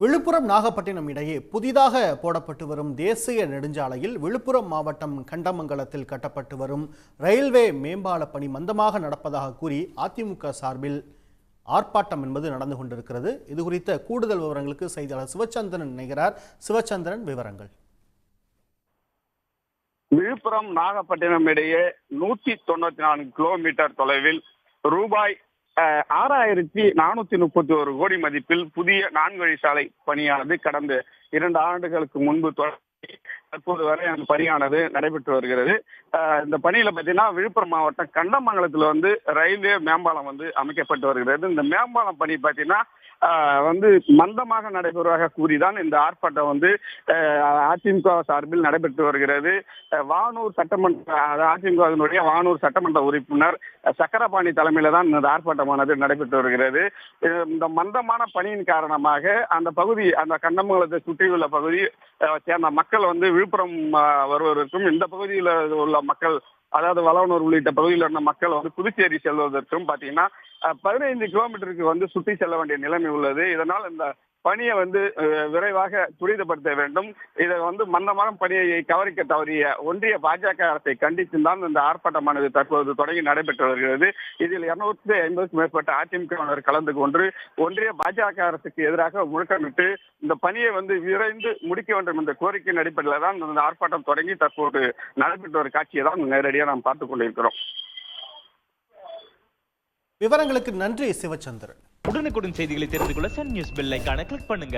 விழுப்புரம் நாகப்பட்டினம் இடையே புதிதாக போடப்பட்டு வரும் தேசிய நெடுஞ்சாலையில் விழுப்புரம் மாவட்டம் கண்டமங்கலத்தில் கட்டப்பட்டு வரும் ரயில்வே மேம்பால பணி மந்தமாக நடப்பதாக கூறி அதிமுக சார்பில் ஆர்ப்பாட்டம் என்பது நடந்து கொண்டிருக்கிறது. இது குறித்த கூடுதல் விவரங்களுக்கு செய்தியாளர் சிவச்சந்திரன் இணைகிறார். சிவச்சந்திரன், விவரங்கள். விழுப்புரம் நாகப்பட்டினம் இடையே 194 கிலோமீட்டர் தொலைவில் ரூபாய் 6431 கோடி மதிப்பில் புதிய 4 வழிச்சாலை பணியானது கடந்த 2 ஆண்டுகளுக்கு முன்பு தற்போது வரை அந்த பணியானது நடைபெற்று வருகிறது. இந்த பணியில பார்த்தீங்கன்னா விழுப்புரம் மாவட்டம் கண்டமங்கலத்தில் ரயில்வே மேம்பாலம் அமைக்கப்பட்டு வருகிறது. இந்த மேம்பாலம் பணி பார்த்தீங்கன்னா மந்தமாக நடைபெறுவதாக கூறிதான் இந்த ஆர்ப்பாட்டம் அதிமுக சார்பில் நடைபெற்று வருகிறது. வானூர் சட்டமன்ற அதிமுகவினுடைய வானூர் சட்டமன்ற உறுப்பினர் சக்கரபாணி தலைமையில தான் இந்த ஆர்ப்பாட்டமானது நடைபெற்று வருகிறது. இந்த மந்தமான பணியின் காரணமாக அந்த பகுதி, அந்த கண்டமங்கலத்தை சுற்றியுள்ள பகுதி சேர்ந்த மக்கள் விழுப்புரம் வருவதற்கும், இந்த பகுதியில் உள்ள மக்கள், அதாவது வளவனூர் உள்ளிட்ட பகுதியில் இருந்த மக்கள் புதுச்சேரி செல்வதற்கும் பாத்தீங்கன்னா 15 கிலோமீட்டருக்கு சுற்றி செல்ல வேண்டிய நிலைமை உள்ளது. இதனால் இந்த பணியை விரைவாக துரிதப்படுத்த வேண்டும். இதை மந்தமான பணியை கவனிக்க தவறிய ஒன்றிய பாஜக அரசை கண்டித்து தான் இந்த ஆர்ப்பாட்டமானது தற்போது தொடங்கி நடைபெற்று வருகிறது. இதில் 250க்கும் மேற்பட்ட அதிமுகவினர் கலந்து கொண்டு ஒன்றிய பாஜக அரசுக்கு எதிராக முழக்கமிட்டு இந்த பணியை விரைந்து முடிக்க வேண்டும் என்ற கோரிக்கையின் அடிப்படையில் தான் இந்த ஆர்ப்பாட்டம் தொடங்கி தற்போது நடைபெற்று வரும் காட்சியை தான் நேரடியாக நாம் பார்த்துக் கொண்டிருக்கிறோம். விவரங்களுக்கு நன்றி சிவச்சந்திரன். உடனுக்குடன் செய்திகளை தெரிந்து கொள்ள சன் நியூஸ் பெல் ஐகானை கிளிக் பண்ணுங்க.